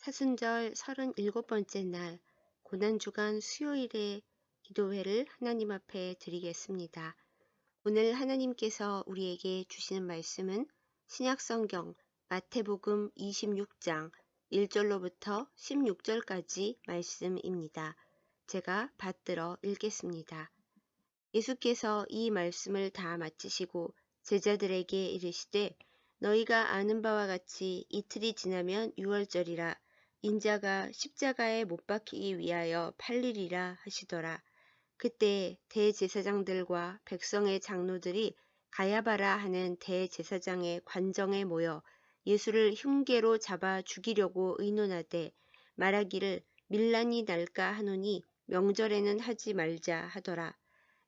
사순절 37번째 날 고난주간 수요일의 기도회를 하나님 앞에 드리겠습니다. 오늘 하나님께서 우리에게 주시는 말씀은 신약성경 마태복음 26장 1절로부터 16절까지 말씀입니다. 제가 받들어 읽겠습니다. 예수께서 이 말씀을 다 마치시고 제자들에게 이르시되 너희가 아는 바와 같이 이틀이 지나면 유월절이라 인자가 십자가에 못 박히기 위하여 팔리리라 하시더라. 그때 대제사장들과 백성의 장로들이 가야바라 하는 대제사장의 관정에 모여 예수를 흉계로 잡아 죽이려고 의논하되 말하기를 밀란이 날까 하노니 명절에는 하지 말자 하더라.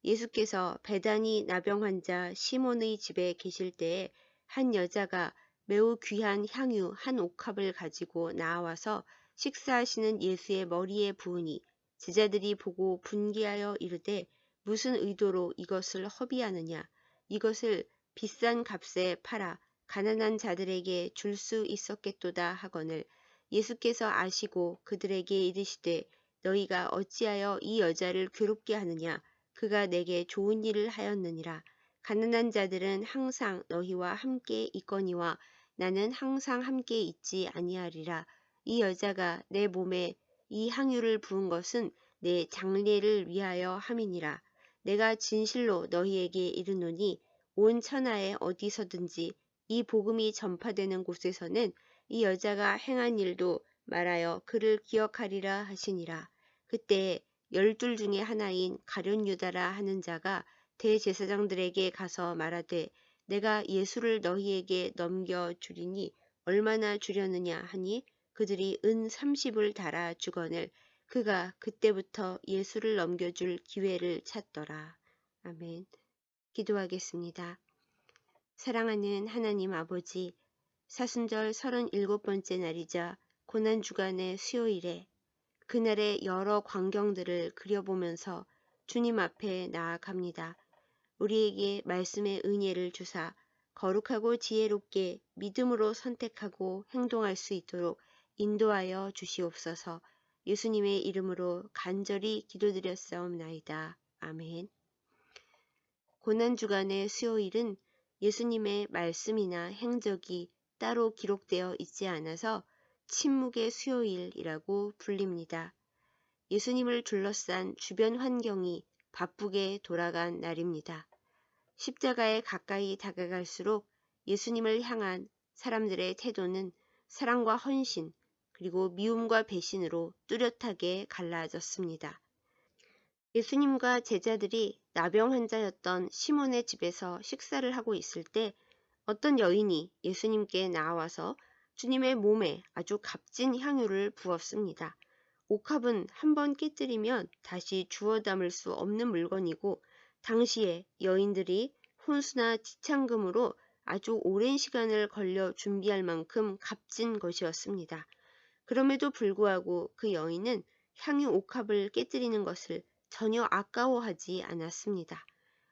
예수께서 베다니 나병 환자 시몬의 집에 계실 때에 한 여자가 매우 귀한 향유 한 옥합을 가지고 나와서 식사하시는 예수의 머리에 부으니 제자들이 보고 분개하여 이르되 무슨 의도로 이것을 허비하느냐. 이것을 비싼 값에 팔아 가난한 자들에게 줄 수 있었겠도다 하거늘 예수께서 아시고 그들에게 이르시되 너희가 어찌하여 이 여자를 괴롭게 하느냐. 그가 내게 좋은 일을 하였느니라. 가난한 자들은 항상 너희와 함께 있거니와 나는 항상 함께 있지 아니하리라. 이 여자가 내 몸에 이 향유를 부은 것은 내 장례를 위하여 함이니라. 내가 진실로 너희에게 이르노니 온 천하에 어디서든지 이 복음이 전파되는 곳에서는 이 여자가 행한 일도 말하여 그를 기억하리라 하시니라. 그때 12 중에 하나인 가룟 유다라 하는 자가 대제사장들에게 가서 말하되 내가 예수를 너희에게 넘겨주리니 얼마나 주려느냐 하니 그들이 은 30을 달아 주거늘 그가 그때부터 예수를 넘겨줄 기회를 찾더라. 아멘. 기도하겠습니다. 사랑하는 하나님 아버지, 사순절 37번째 날이자 고난주간의 수요일에 그날의 여러 광경들을 그려보면서 주님 앞에 나아갑니다. 우리에게 말씀의 은혜를 주사 거룩하고 지혜롭게 믿음으로 선택하고 행동할 수 있도록 인도하여 주시옵소서. 예수님의 이름으로 간절히 기도드렸사옵나이다. 아멘. 고난주간의 수요일은 예수님의 말씀이나 행적이 따로 기록되어 있지 않아서 침묵의 수요일이라고 불립니다. 예수님을 둘러싼 주변 환경이 바쁘게 돌아간 날입니다. 십자가에 가까이 다가갈수록 예수님을 향한 사람들의 태도는 사랑과 헌신 그리고 미움과 배신으로 뚜렷하게 갈라졌습니다. 예수님과 제자들이 나병 환자였던 시몬의 집에서 식사를 하고 있을 때 어떤 여인이 예수님께 나와서 주님의 몸에 아주 값진 향유를 부었습니다. 옥합은 한번 깨뜨리면 다시 주워 담을 수 없는 물건이고 당시에 여인들이 혼수나 지참금으로 아주 오랜 시간을 걸려 준비할 만큼 값진 것이었습니다. 그럼에도 불구하고 그 여인은 향유 옥합을 깨뜨리는 것을 전혀 아까워하지 않았습니다.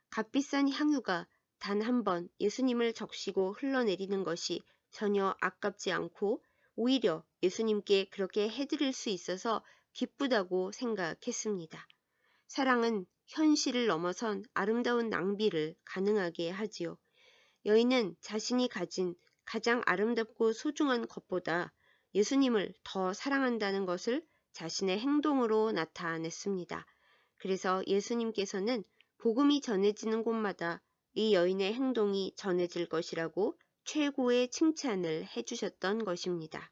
값비싼 향유가 단 한 번 예수님을 적시고 흘러내리는 것이 전혀 아깝지 않고 오히려 예수님께 그렇게 해드릴 수 있어서 기쁘다고 생각했습니다. 사랑은 현실을 넘어선 아름다운 낭비를 가능하게 하지요. 여인은 자신이 가진 가장 아름답고 소중한 것보다 예수님을 더 사랑한다는 것을 자신의 행동으로 나타냈습니다. 그래서 예수님께서는 복음이 전해지는 곳마다 이 여인의 행동이 전해질 것이라고 최고의 칭찬을 해주셨던 것입니다.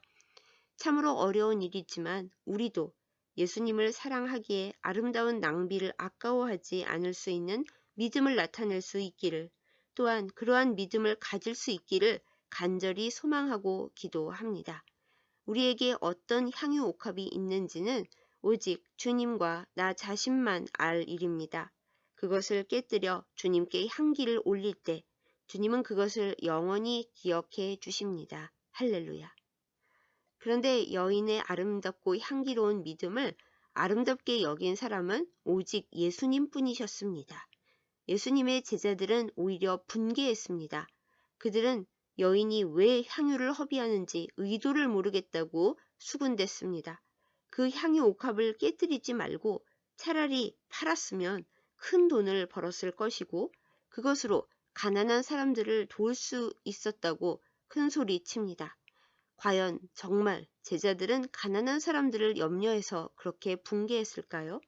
참으로 어려운 일이지만 우리도 예수님을 사랑하기에 아름다운 낭비를 아까워하지 않을 수 있는 믿음을 나타낼 수 있기를 또한 그러한 믿음을 가질 수 있기를 간절히 소망하고 기도합니다. 우리에게 어떤 향유 옥합이 있는지는 오직 주님과 나 자신만 알 일입니다. 그것을 깨뜨려 주님께 향기를 올릴 때 주님은 그것을 영원히 기억해 주십니다. 할렐루야. 그런데 여인의 아름답고 향기로운 믿음을 아름답게 여긴 사람은 오직 예수님뿐이셨습니다. 예수님의 제자들은 오히려 분개했습니다. 그들은 여인이 왜 향유를 허비하는지 의도를 모르겠다고 수군댔습니다. 그 향유 옥합을 깨뜨리지 말고 차라리 팔았으면 큰 돈을 벌었을 것이고 그것으로 가난한 사람들을 도울 수 있었다고 큰소리칩니다. 과연 정말 제자들은 가난한 사람들을 염려해서 그렇게 분개했을까요?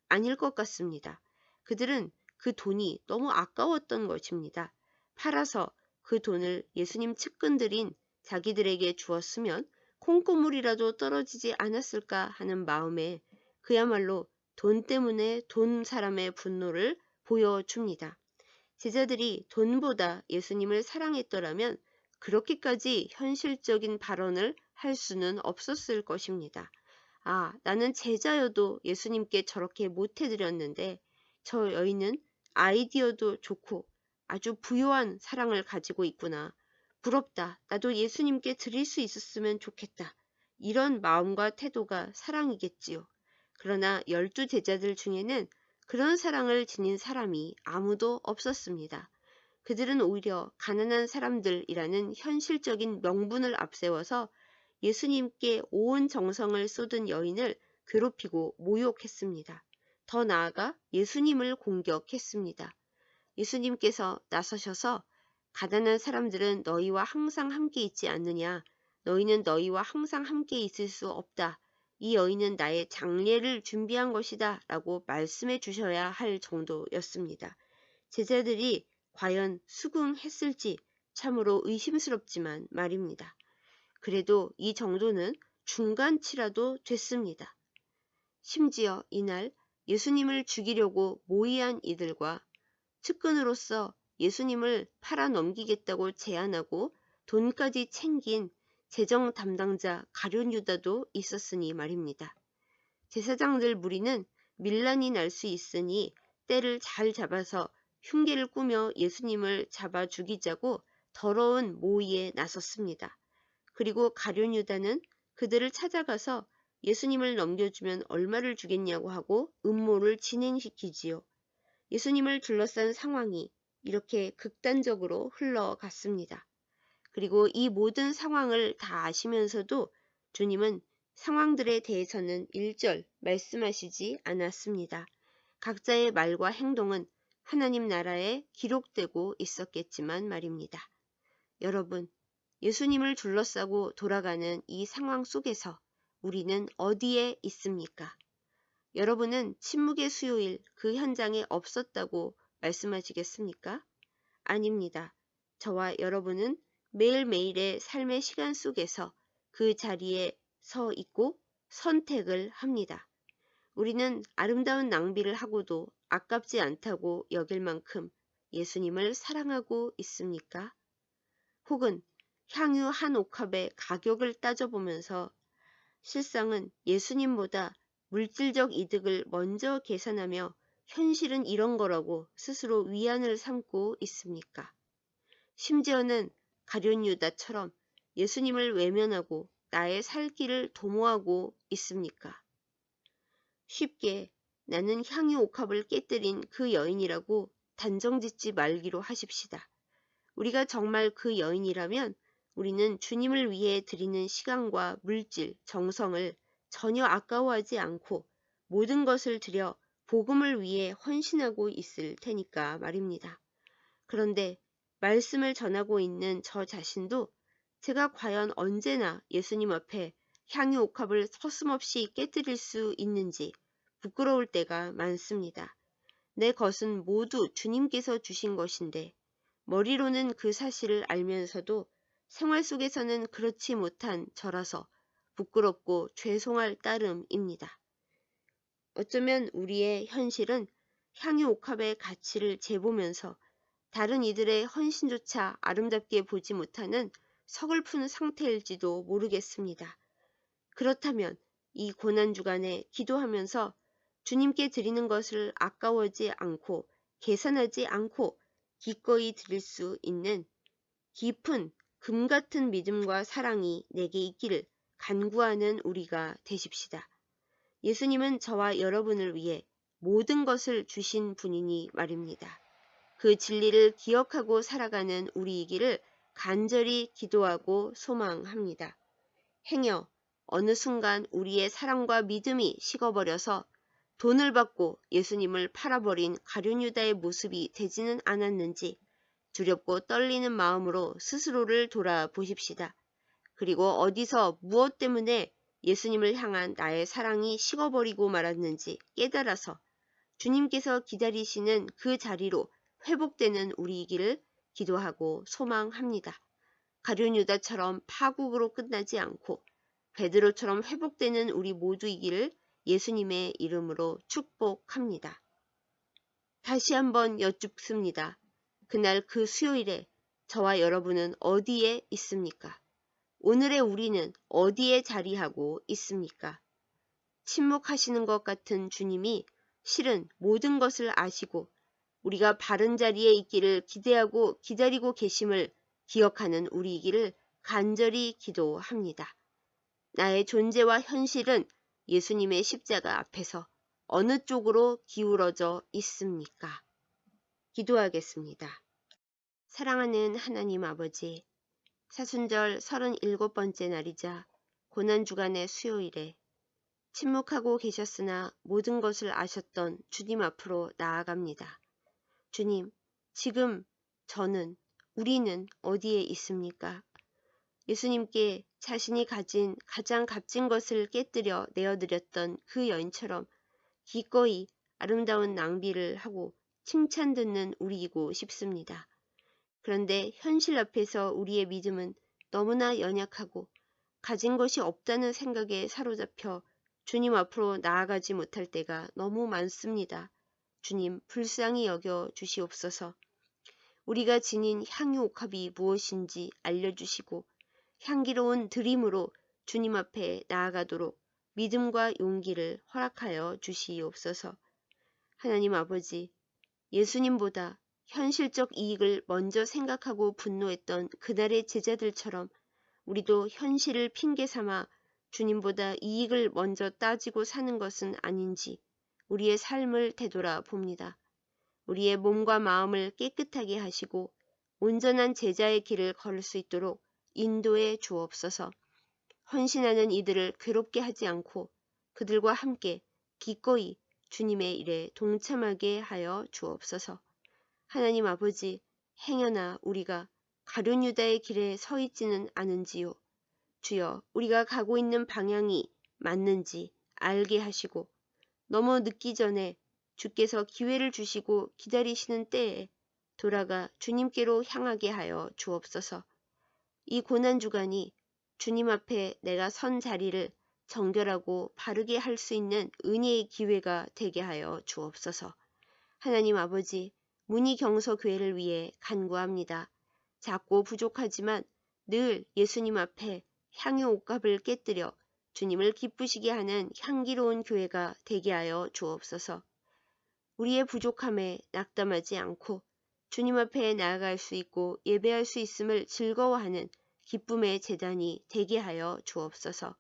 아닐 것 같습니다. 그들은 그 돈이 너무 아까웠던 것입니다. 팔아서 그 돈을 예수님 측근들인 자기들에게 주었으면 콩고물이라도 떨어지지 않았을까 하는 마음에 그야말로 돈 때문에 돈 사람의 분노를 보여줍니다. 제자들이 돈보다 예수님을 사랑했더라면 그렇게까지 현실적인 발언을 할 수는 없었을 것입니다. 아, 나는 제자여도 예수님께 저렇게 못해드렸는데 저 여인은 아이디어도 좋고 아주 부유한 사랑을 가지고 있구나. 부럽다. 나도 예수님께 드릴 수 있었으면 좋겠다. 이런 마음과 태도가 사랑이겠지요. 그러나 12제자들 중에는 그런 사랑을 지닌 사람이 아무도 없었습니다. 그들은 오히려 가난한 사람들이라는 현실적인 명분을 앞세워서 예수님께 온 정성을 쏟은 여인을 괴롭히고 모욕했습니다. 더 나아가 예수님을 공격했습니다. 예수님께서 나서셔서 가난한 사람들은 너희와 항상 함께 있지 않느냐. 너희는 너희와 항상 함께 있을 수 없다. 이 여인은 나의 장례를 준비한 것이다. 라고 말씀해 주셔야 할 정도였습니다. 제자들이 과연 수긍했을지 참으로 의심스럽지만 말입니다. 그래도 이 정도는 중간치라도 됐습니다. 심지어 이날 예수님을 죽이려고 모의한 이들과 측근으로서 예수님을 팔아 넘기겠다고 제안하고 돈까지 챙긴 재정 담당자 가룟 유다도 있었으니 말입니다. 제사장들 무리는 밀란이 날 수 있으니 때를 잘 잡아서 흉계를 꾸며 예수님을 잡아 죽이자고 더러운 모의에 나섰습니다. 그리고 가룟 유다는 그들을 찾아가서 예수님을 넘겨주면 얼마를 주겠냐고 하고 음모를 진행시키지요. 예수님을 둘러싼 상황이 이렇게 극단적으로 흘러갔습니다. 그리고 이 모든 상황을 다 아시면서도 주님은 상황들에 대해서는 일절 말씀하시지 않았습니다. 각자의 말과 행동은 하나님 나라에 기록되고 있었겠지만 말입니다. 여러분, 예수님을 둘러싸고 돌아가는 이 상황 속에서 우리는 어디에 있습니까? 여러분은 침묵의 수요일 그 현장에 없었다고 말씀하시겠습니까? 아닙니다. 저와 여러분은 매일매일의 삶의 시간 속에서 그 자리에 서 있고 선택을 합니다. 우리는 아름다운 낭비를 하고도 아깝지 않다고 여길 만큼 예수님을 사랑하고 있습니까? 혹은 향유 한 옥합의 가격을 따져보면서 실상은 예수님보다 물질적 이득을 먼저 계산하며 현실은 이런 거라고 스스로 위안을 삼고 있습니까? 심지어는 가룟 유다처럼 예수님을 외면하고 나의 살 길을 도모하고 있습니까? 쉽게 나는 향유 옥합을 깨뜨린 그 여인이라고 단정짓지 말기로 하십시다. 우리가 정말 그 여인이라면 우리는 주님을 위해 드리는 시간과 물질, 정성을 전혀 아까워하지 않고 모든 것을 들여 복음을 위해 헌신하고 있을 테니까 말입니다. 그런데 말씀을 전하고 있는 저 자신도 제가 과연 언제나 예수님 앞에 향유 옥합을 서슴없이 깨뜨릴 수 있는지 부끄러울 때가 많습니다. 내 것은 모두 주님께서 주신 것인데 머리로는 그 사실을 알면서도 생활 속에서는 그렇지 못한 저라서 부끄럽고 죄송할 따름입니다. 어쩌면 우리의 현실은 향유 옥합의 가치를 재보면서 다른 이들의 헌신조차 아름답게 보지 못하는 서글픈 상태일지도 모르겠습니다. 그렇다면 이 고난주간에 기도하면서 주님께 드리는 것을 아까워하지 않고 계산하지 않고 기꺼이 드릴 수 있는 깊은 금 같은 믿음과 사랑이 내게 있기를 간구하는 우리가 되십시다. 예수님은 저와 여러분을 위해 모든 것을 주신 분이니 말입니다. 그 진리를 기억하고 살아가는 우리이기를 간절히 기도하고 소망합니다. 행여 어느 순간 우리의 사랑과 믿음이 식어버려서 돈을 받고 예수님을 팔아버린 가룟 유다의 모습이 되지는 않았는지 두렵고 떨리는 마음으로 스스로를 돌아보십시다. 그리고 어디서 무엇 때문에 예수님을 향한 나의 사랑이 식어버리고 말았는지 깨달아서 주님께서 기다리시는 그 자리로 회복되는 우리이기를 기도하고 소망합니다. 가룟 유다처럼 파국으로 끝나지 않고 베드로처럼 회복되는 우리 모두이기를 예수님의 이름으로 축복합니다. 다시 한번 여쭙습니다. 그날 그 수요일에 저와 여러분은 어디에 있습니까? 오늘의 우리는 어디에 자리하고 있습니까? 침묵하시는 것 같은 주님이 실은 모든 것을 아시고 우리가 바른 자리에 있기를 기대하고 기다리고 계심을 기억하는 우리이기를 간절히 기도합니다. 나의 존재와 현실은 예수님의 십자가 앞에서 어느 쪽으로 기울어져 있습니까? 기도하겠습니다. 사랑하는 하나님 아버지, 사순절 37번째 날이자 고난주간의 수요일에 침묵하고 계셨으나 모든 것을 아셨던 주님 앞으로 나아갑니다. 주님, 지금 우리는 어디에 있습니까? 예수님께 자신이 가진 가장 값진 것을 깨뜨려 내어드렸던 그 여인처럼 기꺼이 아름다운 낭비를 하고 칭찬 듣는 우리이고 싶습니다. 그런데 현실 앞에서 우리의 믿음은 너무나 연약하고 가진 것이 없다는 생각에 사로잡혀 주님 앞으로 나아가지 못할 때가 너무 많습니다. 주님, 불쌍히 여겨 주시옵소서. 우리가 지닌 향유 옥합이 무엇인지 알려주시고 향기로운 드림으로 주님 앞에 나아가도록 믿음과 용기를 허락하여 주시옵소서. 하나님 아버지, 예수님보다 현실적 이익을 먼저 생각하고 분노했던 그날의 제자들처럼 우리도 현실을 핑계 삼아 주님보다 이익을 먼저 따지고 사는 것은 아닌지 우리의 삶을 되돌아 봅니다. 우리의 몸과 마음을 깨끗하게 하시고 온전한 제자의 길을 걸을 수 있도록 인도해 주옵소서. 헌신하는 이들을 괴롭게 하지 않고 그들과 함께 기꺼이 주님의 일에 동참하게 하여 주옵소서. 하나님 아버지, 행여나 우리가 가룟 유다의 길에 서 있지는 않은지요. 주여, 우리가 가고 있는 방향이 맞는지 알게 하시고 너무 늦기 전에 주께서 기회를 주시고 기다리시는 때에 돌아가 주님께로 향하게 하여 주옵소서. 이 고난주간이 주님 앞에 내가 선 자리를 정결하고 바르게 할 수 있는 은혜의 기회가 되게 하여 주옵소서. 하나님 아버지, 문희경서교회를 위해 간구합니다. 작고 부족하지만 늘 예수님 앞에 향유 옥합을 깨뜨려 주님을 기쁘시게 하는 향기로운 교회가 되게 하여 주옵소서. 우리의 부족함에 낙담하지 않고 주님 앞에 나아갈 수 있고 예배할 수 있음을 즐거워하는 기쁨의 제단이 되게 하여 주옵소서.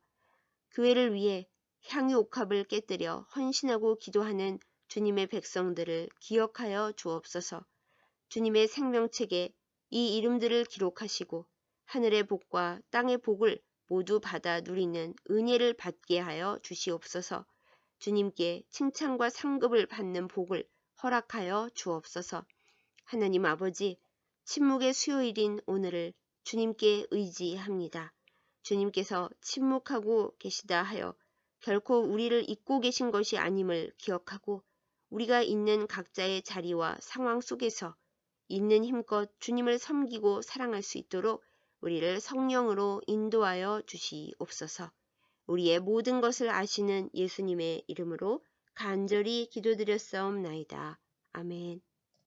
교회를 위해 향유 옥합을 깨뜨려 헌신하고 기도하는 주님의 백성들을 기억하여 주옵소서. 주님의 생명책에 이 이름들을 기록하시고 하늘의 복과 땅의 복을 모두 받아 누리는 은혜를 받게 하여 주시옵소서. 주님께 칭찬과 상급을 받는 복을 허락하여 주옵소서. 하나님 아버지, 침묵의 수요일인 오늘을 주님께 의지합니다. 주님께서 침묵하고 계시다 하여 결코 우리를 잊고 계신 것이 아님을 기억하고 우리가 있는 각자의 자리와 상황 속에서 있는 힘껏 주님을 섬기고 사랑할 수 있도록 우리를 성령으로 인도하여 주시옵소서. 우리의 모든 것을 아시는 예수님의 이름으로 간절히 기도드렸사옵나이다. 아멘.